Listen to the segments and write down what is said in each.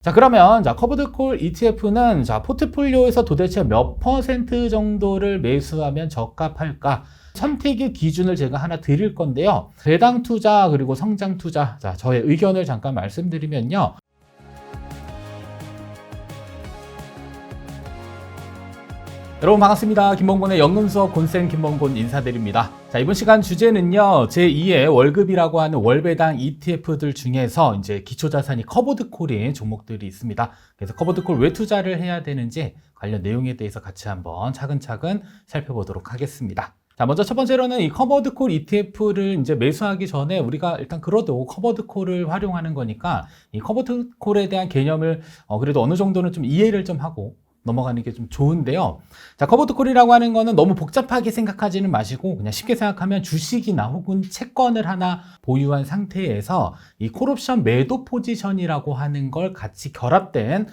자, 그러면 커버드콜 ETF는 포트폴리오에서 도대체 몇 퍼센트 정도를 매수하면 적합할까? 선택의 기준을 제가 하나 드릴 건데요. 배당 투자 그리고 성장 투자. 저의 의견을 잠깐 말씀드리면요. 여러분 반갑습니다. 김봉곤의 연금수업 곤센 김봉곤 인사드립니다. 자, 이번 시간 주제는요, 제2의 월급이라고 하는 월배당 ETF들 중에서 이제 기초자산이 커버드콜인 종목들이 있습니다. 그래서 커버드콜 왜 투자를 해야 되는지 관련 내용에 대해서 같이 한번 차근차근 살펴보도록 하겠습니다. 자, 먼저 첫 번째로는 이 커버드콜 ETF를 이제 매수하기 전에 우리가 일단 그래도 커버드콜을 활용하는 거니까 이 커버드콜에 대한 개념을 그래도 어느 정도는 좀 이해를 좀 하고 넘어가는 게 좀 좋은데요. 자, 커버드콜이라고 하는 거는 너무 복잡하게 생각하지는 마시고 그냥 쉽게 생각하면 주식이나 혹은 채권을 하나 보유한 상태에서 이 콜옵션 매도 포지션이라고 하는 걸 같이 결합된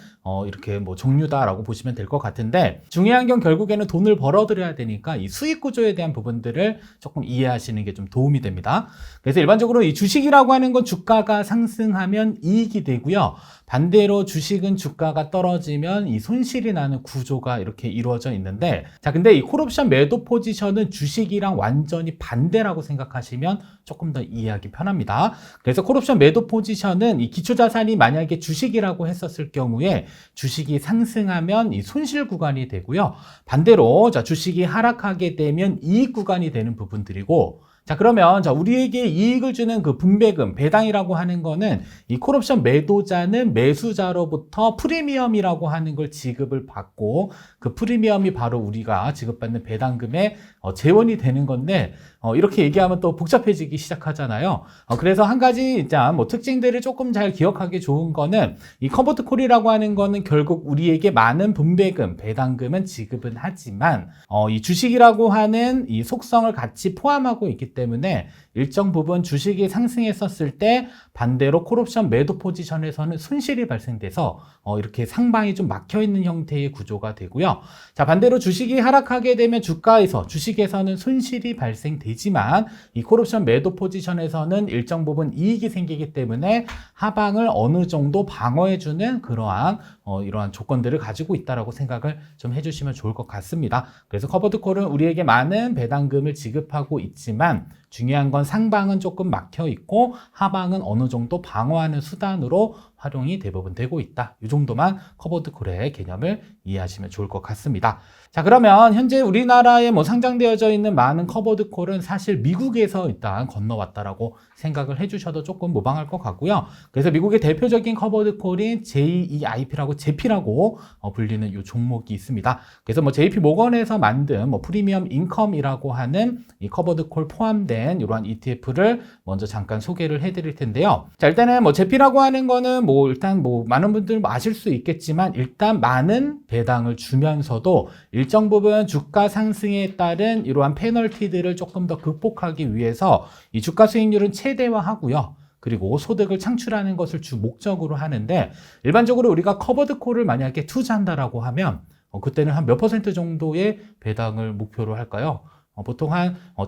이렇게 뭐 종류다라고 보시면 될 것 같은데, 중요한 건 결국에는 돈을 벌어들여야 되니까 이 수익 구조에 대한 부분들을 조금 이해하시는 게 좀 도움이 됩니다. 그래서 일반적으로 이 주식이라고 하는 건 주가가 상승하면 이익이 되고요. 반대로 주식은 주가가 떨어지면 이 손실이 나는 구조가 이렇게 이루어져 있는데, 자, 근데 이 콜옵션 매도 포지션은 주식이랑 완전히 반대라고 생각하시면 조금 더 이해하기 편합니다. 그래서 콜옵션 매도 포지션은 이 기초자산이 만약에 주식이라고 했었을 경우에 주식이 상승하면 이 손실 구간이 되고요. 반대로 주식이 하락하게 되면 이익 구간이 되는 부분들이고, 자, 그러면 우리에게 이익을 주는 그 분배금, 배당이라고 하는 거는 이 콜옵션 매도자는 매수자로부터 프리미엄이라고 하는 걸 지급을 받고, 그 프리미엄이 바로 우리가 지급받는 배당금의 재원이 되는 건데, 이렇게 얘기하면 또 복잡해지기 시작하잖아요. 그래서 한 가지 일단 뭐 특징들을 조금 잘 기억하기 좋은 거는, 이 커버드콜이라고 하는 거는 결국 우리에게 많은 분배금, 배당금은 지급은 하지만 이 주식이라고 하는 이 속성을 같이 포함하고 있기 때문에 일정 부분 주식이 상승했었을 때 반대로 콜옵션 매도 포지션에서는 손실이 발생돼서 이렇게 상방이 좀 막혀 있는 형태의 구조가 되고요. 자, 반대로 주식이 하락하게 되면 주식에서는 손실이 발생되지만 이 콜옵션 매도 포지션에서는 일정 부분 이익이 생기기 때문에 하방을 어느 정도 방어해주는 그러한 이러한 조건들을 가지고 있다라고 생각을 좀 해주시면 좋을 것 같습니다. 그래서 커버드콜은 우리에게 많은 배당금을 지급하고 있지만 중요한 건 상방은 조금 막혀 있고 하방은 어느 정도 방어하는 수단으로 활용이 대부분 되고 있다. 이 정도만 커버드콜의 개념을 이해하시면 좋을 것 같습니다. 자, 그러면 현재 우리나라에 상장되어져 있는 많은 커버드콜은 사실 미국에서 일단 건너왔다라고 생각을 해주셔도 조금 무방할 것 같고요. 그래서 미국의 대표적인 커버드콜인 JEIP라고 제피라고 불리는 이 종목이 있습니다. 그래서 JP 모건에서 만든 프리미엄 인컴이라고 하는 이 커버드콜 포함된 이러한 ETF를 먼저 잠깐 소개를 해드릴 텐데요. 자, 일단은 제피라고 하는 거는 일단 많은 분들 아실 수 있겠지만 일단 많은 배당을 주면서도 일정 부분 주가 상승에 따른 이러한 페널티들을 조금 더 극복하기 위해서 이 주가 수익률은 최대화하고요. 그리고 소득을 창출하는 것을 주 목적으로 하는데, 일반적으로 우리가 커버드콜을 만약에 투자한다라고 하면 그때는 한 몇 퍼센트 정도의 배당을 목표로 할까요? 보통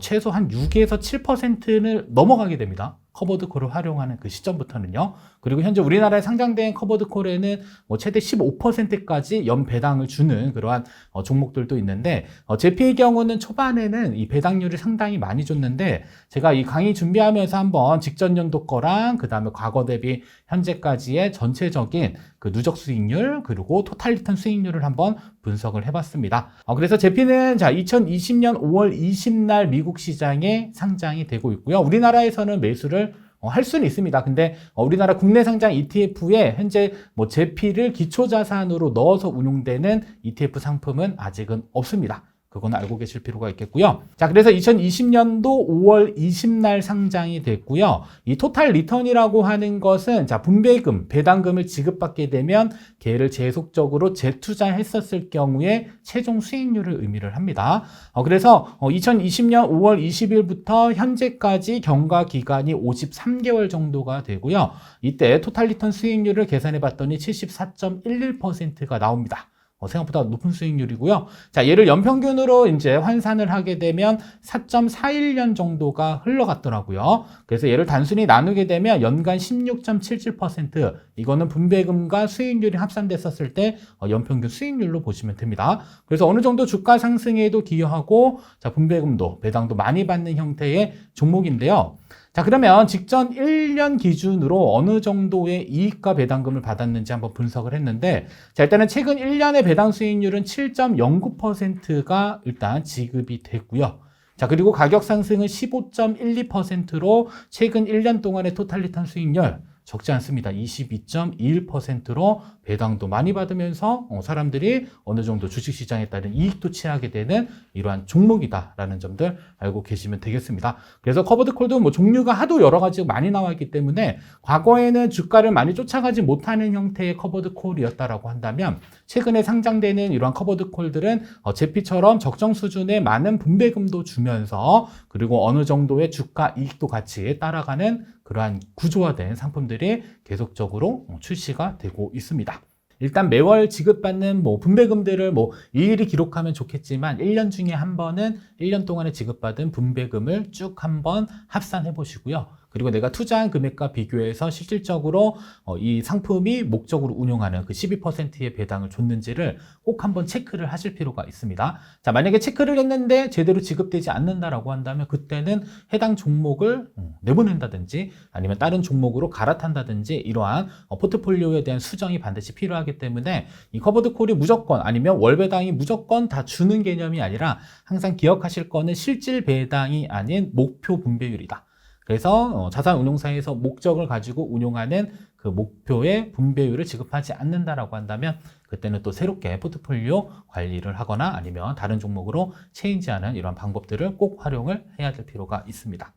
최소 한 6에서 7%를 넘어가게 됩니다. 커버드콜을 활용하는 그 시점부터는요. 그리고 현재 우리나라에 상장된 커버드콜에는 최대 15%까지 연배당을 주는 그러한 종목들도 있는데, 제피의 경우는 초반에는 이 배당률을 상당히 많이 줬는데, 제가 이 강의 준비하면서 한번 직전 연도 거랑 그 다음에 과거 대비 현재까지의 전체적인 그 누적 수익률 그리고 토탈 리턴 수익률을 한번 분석을 해봤습니다. 그래서 제피는 2020년 5월 20날 미국 시장에 상장이 되고 있고요. 우리나라에서는 매수를 할 수는 있습니다. 근데 우리나라 국내 상장 ETF에 현재 제피를 기초자산으로 넣어서 운용되는 ETF 상품은 아직은 없습니다. 그건 알고 계실 필요가 있겠고요. 자, 그래서 2020년도 5월 20날 상장이 됐고요. 이 토탈 리턴이라고 하는 것은 분배금, 배당금을 지급받게 되면 걔를 계속적으로 재투자했었을 경우에 최종 수익률을 의미를 합니다. 그래서 2020년 5월 20일부터 현재까지 경과 기간이 53개월 정도가 되고요. 이때 토탈 리턴 수익률을 계산해 봤더니 74.11%가 나옵니다. 생각보다 높은 수익률이고요. 자, 얘를 연평균으로 이제 환산을 하게 되면 4.41년 정도가 흘러갔더라고요. 그래서 얘를 단순히 나누게 되면 연간 16.77%, 이거는 분배금과 수익률이 합산됐었을 때 연평균 수익률로 보시면 됩니다. 그래서 어느 정도 주가 상승에도 기여하고, 자, 분배금도 배당도 많이 받는 형태의 종목인데요. 자, 그러면 직전 1년 기준으로 어느 정도의 이익과 배당금을 받았는지 한번 분석을 했는데, 자, 일단은 최근 1년의 배당 수익률은 7.09%가 일단 지급이 됐고요. 자, 그리고 가격 상승은 15.12%로 최근 1년 동안의 토탈리턴 수익률 적지 않습니다. 22.21%로 배당도 많이 받으면서 사람들이 어느 정도 주식시장에 따른 이익도 취하게 되는 이러한 종목이다라는 점들 알고 계시면 되겠습니다. 그래서 커버드콜도 뭐 종류가 하도 여러 가지 많이 나와 있기 때문에 과거에는 주가를 많이 쫓아가지 못하는 형태의 커버드콜이었다라고 한다면, 최근에 상장되는 이러한 커버드콜들은 제피처럼 적정 수준의 많은 분배금도 주면서, 그리고 어느 정도의 주가 이익도 같이 따라가는 그러한 구조화된 상품들이 계속적으로 출시가 되고 있습니다. 일단 매월 지급받는 분배금들을 일일이 기록하면 좋겠지만, 1년 중에 한 번은 1년 동안에 지급받은 분배금을 쭉 한번 합산해 보시고요. 그리고 내가 투자한 금액과 비교해서 실질적으로 이 상품이 목적으로 운용하는 그 12%의 배당을 줬는지를 꼭 한번 체크를 하실 필요가 있습니다. 자, 만약에 체크를 했는데 제대로 지급되지 않는다라고 한다면, 그때는 해당 종목을 내보낸다든지 아니면 다른 종목으로 갈아탄다든지, 이러한 포트폴리오에 대한 수정이 반드시 필요하기 때문에 이 커버드콜이 무조건, 아니면 월배당이 무조건 다 주는 개념이 아니라, 항상 기억하실 거는 실질 배당이 아닌 목표 분배율이다. 그래서 자산운용사에서 목적을 가지고 운용하는 그 목표의 분배율을 지급하지 않는다라고 한다면, 그때는 또 새롭게 포트폴리오 관리를 하거나 아니면 다른 종목으로 체인지하는 이런 방법들을 꼭 활용을 해야 될 필요가 있습니다.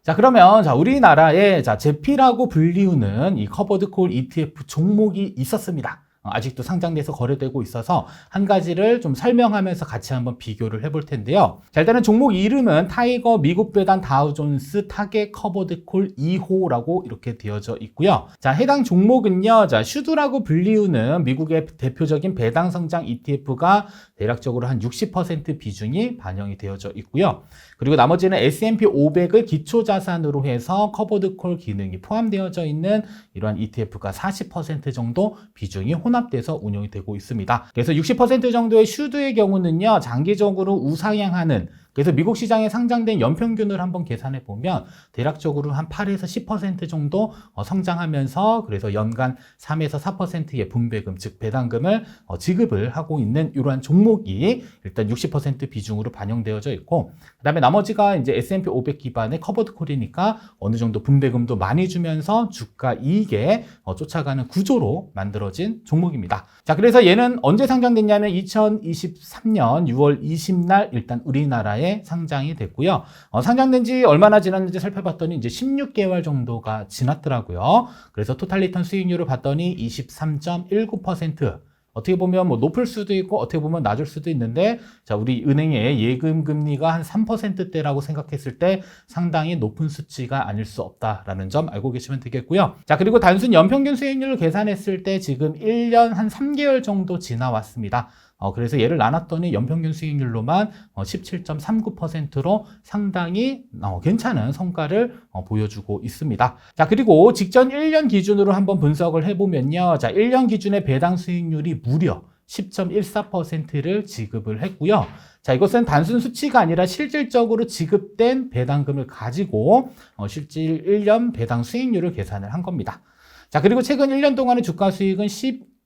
자, 그러면 우리나라에 제피라고 불리우는 이 커버드콜 ETF 종목이 있었습니다. 아직도 상장돼서 거래되고 있어서 한 가지를 좀 설명하면서 같이 한번 비교를 해볼 텐데요. 자, 일단은 종목 이름은 타이거 미국 배당 다우존스 타겟 커버드콜 2호라고 이렇게 되어져 있고요. 자, 해당 종목은요, 슈드라고 불리우는 미국의 대표적인 배당 성장 ETF가 대략적으로 한 60% 비중이 반영이 되어져 있고요. 그리고 나머지는 S&P 500을 기초자산으로 해서 커버드콜 기능이 포함되어져 있는 이러한 ETF가 40% 정도 비중이 혼합돼서 운영이 되고 있습니다. 그래서 60% 정도의 슈드의 경우는요, 장기적으로 우상향하는, 그래서 미국 시장에 상장된 연평균을 한번 계산해 보면 대략적으로 한 8에서 10% 정도 성장하면서, 그래서 연간 3에서 4%의 분배금, 즉 배당금을 지급을 하고 있는 이러한 종목이 일단 60% 비중으로 반영되어져 있고, 그다음에 나머지가 이제 S&P 500 기반의 커버드콜이니까 어느 정도 분배금도 많이 주면서 주가 이익에 쫓아가는 구조로 만들어진 종목입니다. 자, 그래서 얘는 언제 상장됐냐면 2023년 6월 20날 일단 우리나라에 상장이 됐고요. 상장된 지 얼마나 지났는지 살펴봤더니 이제 16개월 정도가 지났더라고요. 그래서 토탈리턴 수익률을 봤더니 23.19%. 어떻게 보면 높을 수도 있고 어떻게 보면 낮을 수도 있는데, 자, 우리 은행의 예금 금리가 한 3%대라고 생각했을 때 상당히 높은 수치가 아닐 수 없다라는 점 알고 계시면 되겠고요. 자, 그리고 단순 연평균 수익률을 계산했을 때 지금 1년 한 3개월 정도 지나왔습니다. 그래서 얘를 나눴더니 연평균 수익률로만 17.39%로 상당히 괜찮은 성과를 보여주고 있습니다. 자, 그리고 직전 1년 기준으로 한번 분석을 해보면요. 자, 1년 기준의 배당 수익률이 무려 10.14%를 지급을 했고요. 자, 이것은 단순 수치가 아니라 실질적으로 지급된 배당금을 가지고 실질 1년 배당 수익률을 계산을 한 겁니다. 자, 그리고 최근 1년 동안의 주가 수익은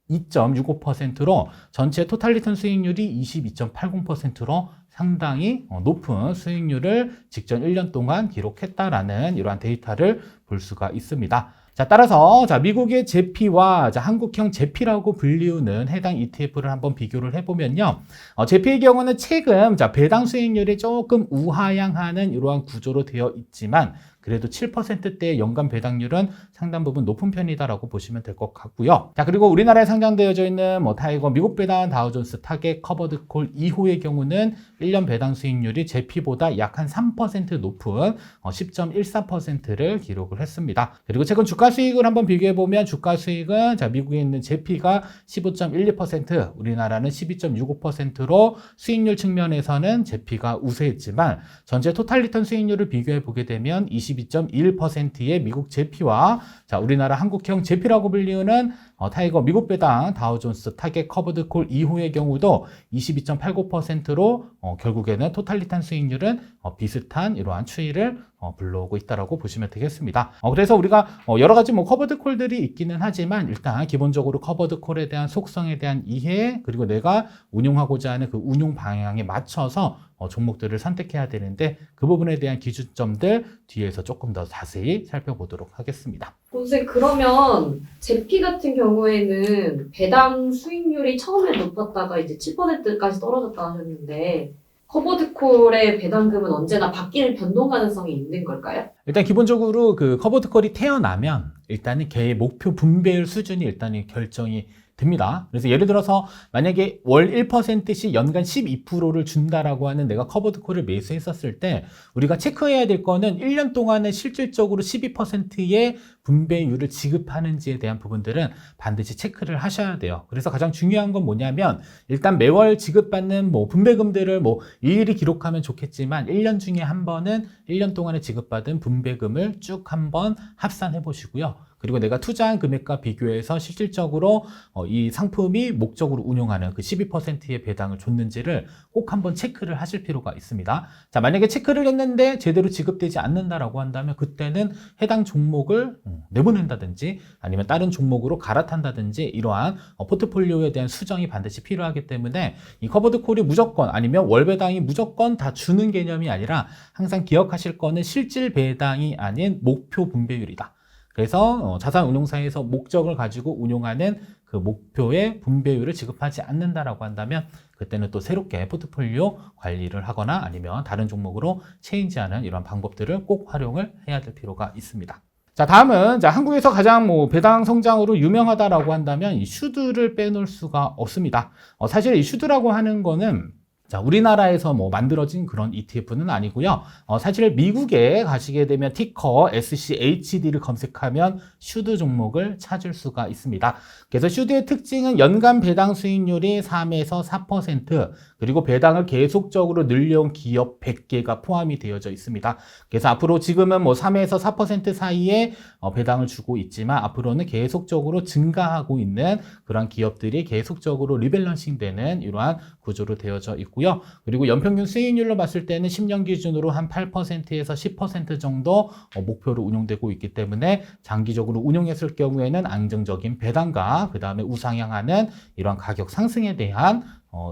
2.65%로 전체 토탈리턴 수익률이 22.80%로 상당히 높은 수익률을 직전 1년 동안 기록했다라는 이러한 데이터를 볼 수가 있습니다. 자, 따라서 미국의 제피와 한국형 제피라고 불리우는 해당 ETF를 한번 비교를 해보면요. 제피의 경우는 최근 배당 수익률이 조금 우하향하는 이러한 구조로 되어 있지만, 그래도 7%대의 연간 배당률은 상당 부분 높은 편이다라고 보시면 될 것 같고요. 자, 그리고 우리나라에 상장되어져 있는 뭐 타이거, 미국 배당, 다우존스, 타겟, 커버드 콜 2호의 경우는 1년 배당 수익률이 제피보다 약 한 3% 높은 10.14%를 기록을 했습니다. 그리고 최근 주가 수익을 한번 비교해 보면 주가 수익은 자, 미국에 있는 제피가 15.12%, 우리나라는 12.65%로 수익률 측면에서는 제피가 우세했지만 전체 토탈 리턴 수익률을 비교해 보게 되면 22.1%의 미국 제피와 자, 우리나라 한국형 제피라고 불리우는 타이거, 미국 배당, 다우존스, 타겟, 커버드 콜 2호의 경우도 22.89%로 결국에는 토탈 리턴 수익률은 비슷한 이러한 추이를 불러오고 있다라고 보시면 되겠습니다. 그래서 우리가 여러 가지 뭐 커버드 콜들이 있기는 하지만 일단 기본적으로 커버드 콜에 대한 속성에 대한 이해, 그리고 내가 운용하고자 하는 그 운용 방향에 맞춰서 종목들을 선택해야 되는데 그 부분에 대한 기준점들 뒤에서 조금 더 자세히 살펴보도록 하겠습니다. 선생님, 그러면 제피 같은 경우에는 배당 수익률이 처음에 높았다가 이제 7%까지 떨어졌다 하셨는데 커버드콜의 배당금은 언제나 바뀌는 변동 가능성이 있는 걸까요? 일단 기본적으로 그 커버드콜이 태어나면 일단은 걔의 목표 분배율 수준이 일단은 결정이 됩니다. 그래서 예를 들어서 만약에 월 1%씩 연간 12%를 준다라고 하는 내가 커버드콜을 매수했었을 때 우리가 체크해야 될 거는 1년 동안에 실질적으로 12%의 분배율을 지급하는지에 대한 부분들은 반드시 체크를 하셔야 돼요. 그래서 가장 중요한 건 뭐냐면 일단 매월 지급받는 뭐 분배금들을 뭐 일일이 기록하면 좋겠지만 1년 중에 한 번은 1년 동안에 지급받은 분배금을 쭉 한번 합산해 보시고요. 그리고 내가 투자한 금액과 비교해서 실질적으로 이 상품이 목적으로 운용하는 그 12%의 배당을 줬는지를 꼭 한번 체크를 하실 필요가 있습니다. 자, 만약에 체크를 했는데 제대로 지급되지 않는다라고 한다면 그때는 해당 종목을 내보낸다든지 아니면 다른 종목으로 갈아탄다든지 이러한 포트폴리오에 대한 수정이 반드시 필요하기 때문에 이 커버드 콜이 무조건 아니면 월 배당이 무조건 다 주는 개념이 아니라 항상 기억하실 거는 실질 배당이 아닌 목표 분배율이다. 그래서 자산운용사에서 목적을 가지고 운용하는 그 목표의 분배율을 지급하지 않는다라고 한다면 그때는 또 새롭게 포트폴리오 관리를 하거나 아니면 다른 종목으로 체인지하는 이런 방법들을 꼭 활용을 해야 될 필요가 있습니다. 자, 다음은 자, 한국에서 가장 뭐 배당 성장으로 유명하다라고 한다면 이 슈드를 빼놓을 수가 없습니다. 사실 이 슈드라고 하는 거는 자, 우리나라에서 뭐 만들어진 그런 ETF는 아니고요. 사실 미국에 가시게 되면 티커 SCHD를 검색하면 슈드 종목을 찾을 수가 있습니다. 그래서 슈드의 특징은 연간 배당 수익률이 3에서 4%, 그리고 배당을 계속적으로 늘려온 기업 100개가 포함이 되어져 있습니다. 그래서 앞으로 지금은 뭐 3에서 4% 사이에 배당을 주고 있지만 앞으로는 계속적으로 증가하고 있는 그런 기업들이 계속적으로 리밸런싱 되는 이러한 구조로 되어져 있고요. 그리고 연평균 수익률로 봤을 때는 10년 기준으로 한 8%에서 10% 정도 목표로 운용되고 있기 때문에 장기적으로 운용했을 경우에는 안정적인 배당과 그 다음에 우상향하는 이러한 가격 상승에 대한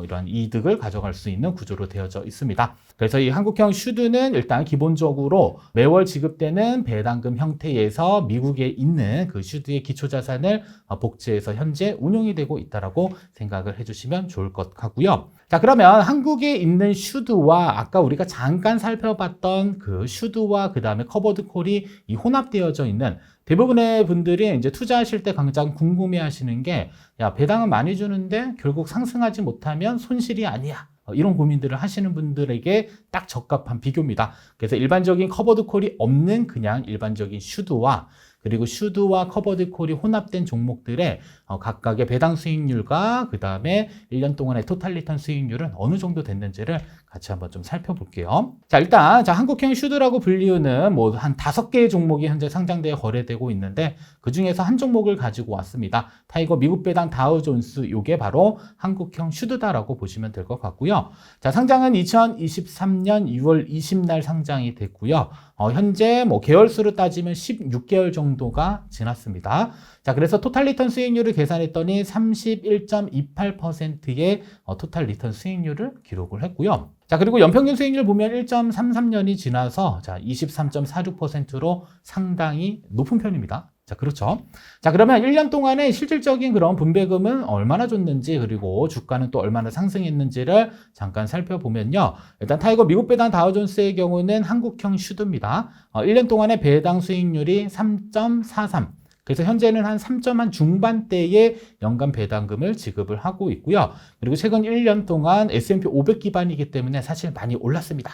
이러한 이득을 가져갈 수 있는 구조로 되어져 있습니다. 그래서 이 한국형 슈드는 일단 기본적으로 매월 지급되는 배당금 형태에서 미국에 있는 그 슈드의 기초자산을 복제해서 현재 운용이 되고 있다라고 생각을 해주시면 좋을 것 같고요. 자, 그러면 한국에 있는 슈드와 아까 우리가 잠깐 살펴봤던 그 슈드와 그 다음에 커버드 콜이 이 혼합되어져 있는 대부분의 분들이 이제 투자하실 때 가장 궁금해 하시는 게, 야, 배당은 많이 주는데 결국 상승하지 못하면 손실이 아니야. 이런 고민들을 하시는 분들에게 딱 적합한 비교입니다. 그래서 일반적인 커버드 콜이 없는 그냥 일반적인 슈드와 그리고 슈드와 커버드 콜이 혼합된 종목들의 각각의 배당 수익률과 그 다음에 1년 동안의 토탈 리턴 수익률은 어느 정도 됐는지를 같이 한번 좀 살펴볼게요. 자, 일단 한국형 슈드라고 불리우는 뭐 한 5개의 종목이 현재 상장되어 거래되고 있는데 그 중에서 한 종목을 가지고 왔습니다. 타이거, 미국 배당, 다우존스, 요게 바로 한국형 슈드다라고 보시면 될 것 같고요. 자, 상장은 2023년 6월 20날 상장이 됐고요. 현재 뭐 개월수로 따지면 16개월 정도가 지났습니다. 자, 그래서 토탈 리턴 수익률을 계산했더니 31.28%의 토탈 리턴 수익률을 기록을 했고요. 자, 그리고 연평균 수익률 보면 1.33년이 지나서 자, 23.46%로 상당히 높은 편입니다. 자, 그렇죠. 자, 그러면 1년 동안에 실질적인 그런 분배금은 얼마나 줬는지, 그리고 주가는 또 얼마나 상승했는지를 잠깐 살펴보면요. 일단 타이거 미국 배당 다우존스의 경우는 한국형 슈드입니다. 1년 동안에 배당 수익률이 3.43. 그래서 현재는 한 3점 중반대의 연간 배당금을 지급을 하고 있고요. 그리고 최근 1년 동안 S&P 500 기반이기 때문에 사실 많이 올랐습니다.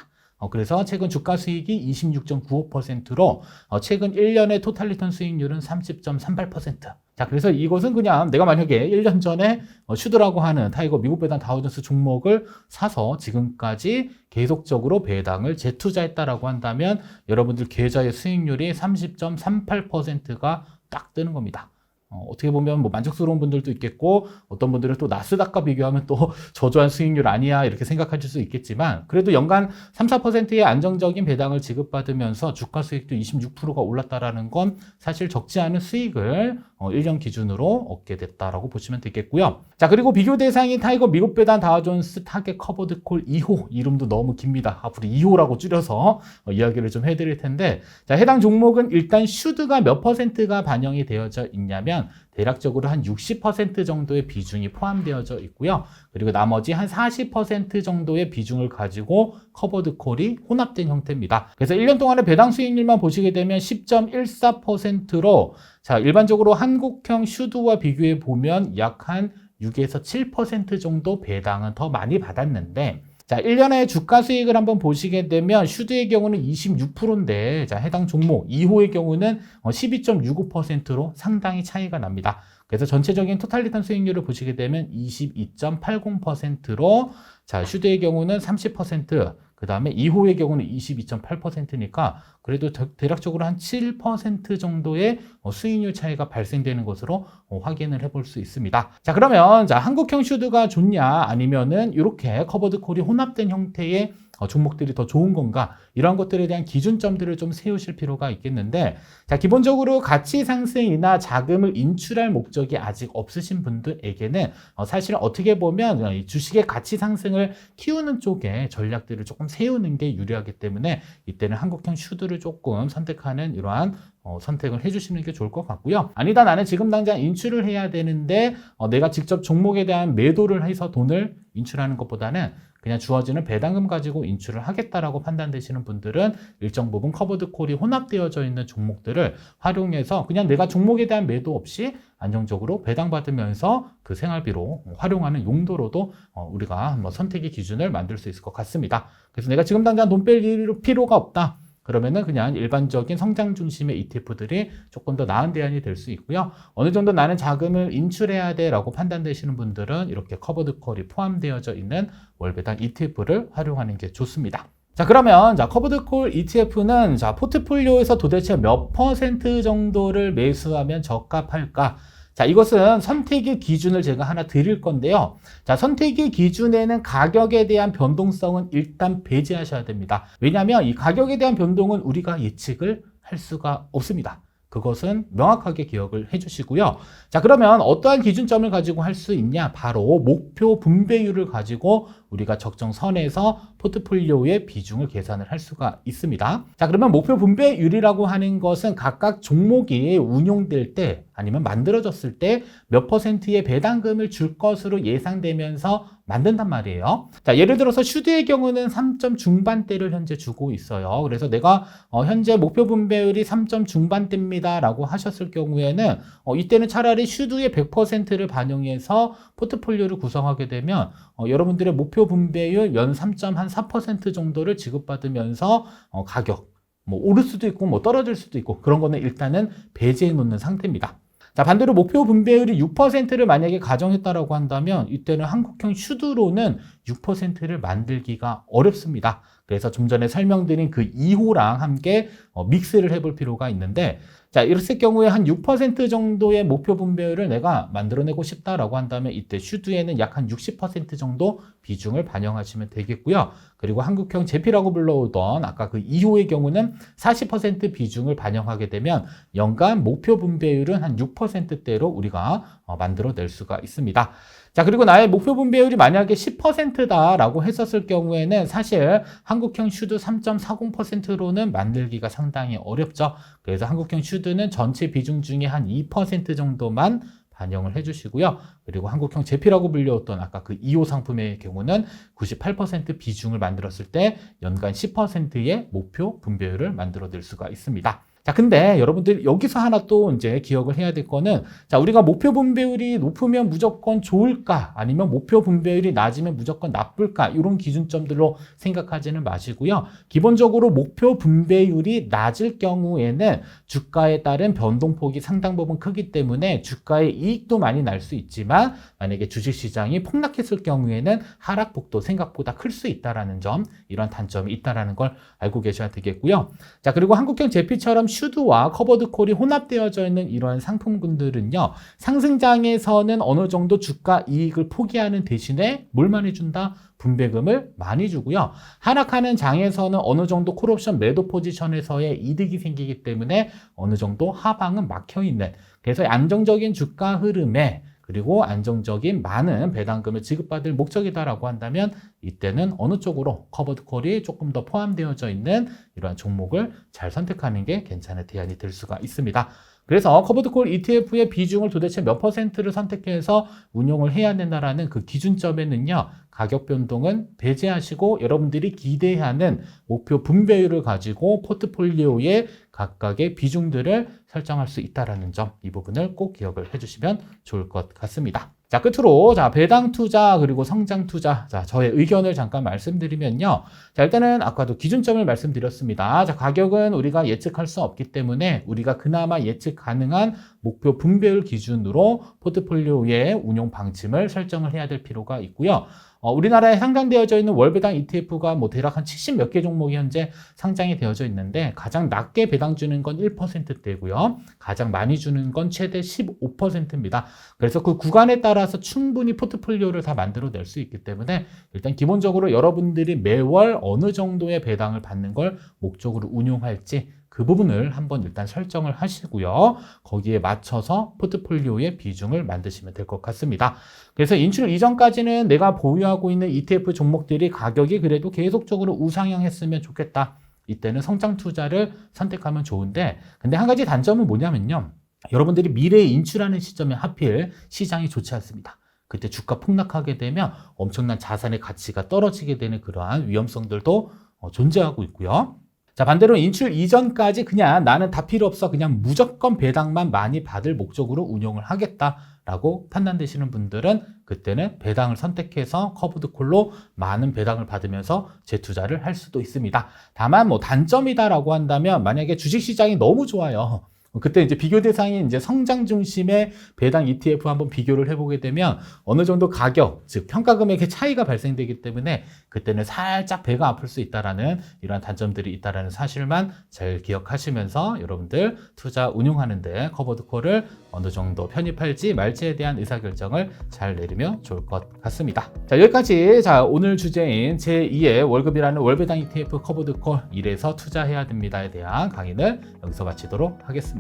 그래서 최근 주가 수익이 26.95%로 최근 1년의 토탈 리턴 수익률은 30.38%. 자, 그래서 이것은 그냥 내가 만약에 1년 전에 슈드라고 하는 타이거 미국 배당 다우존스 종목을 사서 지금까지 계속적으로 배당을 재투자했다라고 한다면 여러분들 계좌의 수익률이 30.38%가 딱 뜨는 겁니다. 어떻게 보면 뭐 만족스러운 분들도 있겠고 어떤 분들은 또 나스닥과 비교하면 또 저조한 수익률 아니야 이렇게 생각하실 수 있겠지만 그래도 연간 3, 4%의 안정적인 배당을 지급받으면서 주가 수익도 26%가 올랐다라는 건 사실 적지 않은 수익을 1년 기준으로 얻게 됐다라고 보시면 되겠고요. 자, 그리고 비교 대상인 타이거 미국 배당 다우존스 타겟 커버드 콜 2호 이름도 너무 깁니다. 앞으로 2호라고 줄여서 이야기를 좀 해드릴 텐데 자, 해당 종목은 일단 슈드가 몇 %가 반영이 되어져 있냐면 대략적으로 한 60% 정도의 비중이 포함되어져 있고요. 그리고 나머지 한 40% 정도의 비중을 가지고 커버드 콜이 혼합된 형태입니다. 그래서 1년 동안의 배당 수익률만 보시게 되면 10.14%로 자, 일반적으로 한국형 슈드와 비교해 보면 약 한 6에서 7% 정도 배당은 더 많이 받았는데 자, 1년의 주가 수익을 한번 보시게 되면 슈드의 경우는 26%인데 자, 해당 종목 2호의 경우는 12.65%로 상당히 차이가 납니다. 그래서 전체적인 토탈 리턴 수익률을 보시게 되면 22.80%로 자, 슈드의 경우는 30%, 그 다음에 2호의 경우는 22.8%니까 그래도 대략적으로 한 7% 정도의 수익률 차이가 발생되는 것으로 확인을 해볼 수 있습니다. 자, 그러면 자, 한국형 슈드가 좋냐 아니면은 이렇게 커버드 콜이 혼합된 형태의 종목들이 더 좋은 건가 이런 것들에 대한 기준점들을 좀 세우실 필요가 있겠는데 자, 기본적으로 가치 상승이나 자금을 인출할 목적이 아직 없으신 분들에게는 사실 어떻게 보면 주식의 가치 상승을 키우는 쪽에 전략들을 조금 세우는 게 유리하기 때문에 이때는 한국형 슈드를 조금 선택하는 이러한 선택을 해주시는 게 좋을 것 같고요. 아니다, 나는 지금 당장 인출을 해야 되는데 내가 직접 종목에 대한 매도를 해서 돈을 인출하는 것보다는 그냥 주어지는 배당금 가지고 인출을 하겠다라고 판단되시는 분들은 일정 부분 커버드 콜이 혼합되어져 있는 종목들을 활용해서 그냥 내가 종목에 대한 매도 없이 안정적으로 배당받으면서 그 생활비로 활용하는 용도로도 우리가 한번 선택의 기준을 만들 수 있을 것 같습니다. 그래서 내가 지금 당장 돈 뺄 필요가 없다. 그러면은 그냥 일반적인 성장 중심의 ETF들이 조금 더 나은 대안이 될 수 있고요. 어느 정도 나는 자금을 인출해야 돼라고 판단되시는 분들은 이렇게 커버드 콜이 포함되어져 있는 월배당 ETF를 활용하는 게 좋습니다. 자, 그러면 자, 커버드 콜 ETF는 자, 포트폴리오에서 도대체 몇 % 정도를 매수하면 적합할까? 자, 이것은 선택의 기준을 제가 하나 드릴 건데요. 자, 선택의 기준에는 가격에 대한 변동성은 일단 배제하셔야 됩니다. 왜냐하면 이 가격에 대한 변동은 우리가 예측을 할 수가 없습니다. 그것은 명확하게 기억을 해주시고요. 자, 그러면 어떠한 기준점을 가지고 할 수 있냐? 바로 목표 분배율을 가지고 우리가 적정 선에서 포트폴리오의 비중을 계산을 할 수가 있습니다. 자, 그러면 목표 분배율이라고 하는 것은 각각 종목이 운용될 때 아니면 만들어졌을 때 몇 %의 배당금을 줄 것으로 예상되면서 만든단 말이에요. 자, 예를 들어서 슈드의 경우는 3점 중반대를 현재 주고 있어요. 그래서 내가 현재 목표 분배율이 3점 중반대입니다 라고 하셨을 경우에는 이때는 차라리 슈드의 100%를 반영해서 포트폴리오를 구성하게 되면 여러분들의 목표 분배율 연 3.4% 정도를 지급받으면서 가격 뭐 오를 수도 있고 뭐 떨어질 수도 있고 그런 거는 일단은 배제해 놓는 상태입니다. 자, 반대로 목표 분배율이 6%를 만약에 가정했다라고 한다면 이때는 한국형 슈드로는 6%를 만들기가 어렵습니다. 그래서 좀 전에 설명드린 그 2호랑 함께 믹스를 해볼 필요가 있는데 자, 이랬을 경우에 한 6% 정도의 목표 분배율을 내가 만들어내고 싶다라고 한다면 이때 슈드에는 약 한 60% 정도 비중을 반영하시면 되겠고요. 그리고 한국형 제피라고 불러오던 아까 그 2호의 경우는 40% 비중을 반영하게 되면 연간 목표 분배율은 한 6%대로 우리가 만들어낼 수가 있습니다. 자, 그리고 나의 목표 분배율이 만약에 10%다라고 했었을 경우에는 사실 한국형 슈드 3.40%로는 만들기가 상당히 어렵죠. 그래서 한국형 슈드는 전체 비중 중에 한 2% 정도만 반영을 해주시고요. 그리고 한국형 제피라고 불려왔던 아까 그 2호 상품의 경우는 98% 비중을 만들었을 때 연간 10%의 목표 분배율을 만들어낼 수가 있습니다. 자, 근데 여러분들 여기서 하나 또 이제 기억을 해야 될 거는, 자, 우리가 목표 분배율이 높으면 무조건 좋을까? 아니면 목표 분배율이 낮으면 무조건 나쁠까? 이런 기준점들로 생각하지는 마시고요. 기본적으로 목표 분배율이 낮을 경우에는 주가에 따른 변동폭이 상당 부분 크기 때문에 주가의 이익도 많이 날 수 있지만 만약에 주식시장이 폭락했을 경우에는 하락폭도 생각보다 클 수 있다라는 점, 이런 단점이 있다라는 걸 알고 계셔야 되겠고요. 자, 그리고 한국형 제피처럼 슈드와 커버드 콜이 혼합되어져 있는 이러한 상품군들은요, 상승장에서는 어느 정도 주가 이익을 포기하는 대신에 뭘만 해준다? 분배금을 많이 주고요. 하락하는 장에서는 어느 정도 콜옵션 매도 포지션에서의 이득이 생기기 때문에 어느 정도 하방은 막혀 있는, 그래서 안정적인 주가 흐름에 그리고 안정적인 많은 배당금을 지급받을 목적이다라고 한다면 이때는 어느 쪽으로 커버드 콜이 조금 더 포함되어져 있는 이러한 종목을 잘 선택하는 게 괜찮은 대안이 될 수가 있습니다. 그래서 커버드 콜 ETF의 비중을 도대체 몇 %를 선택해서 운용을 해야 된다라는 그 기준점에는요, 가격 변동은 배제하시고 여러분들이 기대하는 목표 분배율을 가지고 포트폴리오의 각각의 비중들을 설정할 수 있다는 점, 이 부분을 꼭 기억을 해주시면 좋을 것 같습니다. 자, 끝으로 자, 배당 투자 그리고 성장 투자, 자, 저의 의견을 잠깐 말씀드리면요. 자, 일단은 아까도 기준점을 말씀드렸습니다. 자, 가격은 우리가 예측할 수 없기 때문에 우리가 그나마 예측 가능한 목표 분배율 기준으로 포트폴리오의 운용 방침을 설정을 해야 될 필요가 있고요. 우리나라에 상장되어져 있는 월배당 ETF가 뭐 대략 한 70 몇 개 종목이 현재 상장이 되어져 있는데, 가장 낮게 배당 주는 건 1%대고요. 가장 많이 주는 건 최대 15%입니다. 그래서 그 구간에 따라서 충분히 포트폴리오를 다 만들어낼 수 있기 때문에 일단 기본적으로 여러분들이 매월 어느 정도의 배당을 받는 걸 목적으로 운용할지 그 부분을 한번 일단 설정을 하시고요. 거기에 맞춰서 포트폴리오의 비중을 만드시면 될 것 같습니다. 그래서 인출 이전까지는 내가 보유하고 있는 ETF 종목들이 가격이 그래도 계속적으로 우상향했으면 좋겠다. 이때는 성장 투자를 선택하면 좋은데, 근데 한 가지 단점은 뭐냐면요. 여러분들이 미래에 인출하는 시점에 하필 시장이 좋지 않습니다. 그때 주가 폭락하게 되면 엄청난 자산의 가치가 떨어지게 되는 그러한 위험성들도 존재하고 있고요. 자, 반대로 인출 이전까지 그냥 나는 다 필요 없어, 그냥 무조건 배당만 많이 받을 목적으로 운용을 하겠다라고 판단되시는 분들은 그때는 배당을 선택해서 커브드 콜로 많은 배당을 받으면서 재투자를 할 수도 있습니다. 다만 뭐 단점이다라고 한다면, 만약에 주식시장이 너무 좋아요. 그때 이제 비교 대상이 이제 성장 중심의 배당 ETF 한번 비교를 해보게 되면 어느 정도 가격, 즉 평가 금액의 차이가 발생되기 때문에 그때는 살짝 배가 아플 수 있다라는 이러한 단점들이 있다라는 사실만 잘 기억하시면서 여러분들 투자 운용하는데 커버드 콜을 어느 정도 편입할지 말지에 대한 의사결정을 잘 내리면 좋을 것 같습니다. 자, 여기까지 자, 오늘 주제인 제2의 월급이라는 월배당 ETF 커버드 콜 1에서 투자해야 됩니다에 대한 강의는 여기서 마치도록 하겠습니다.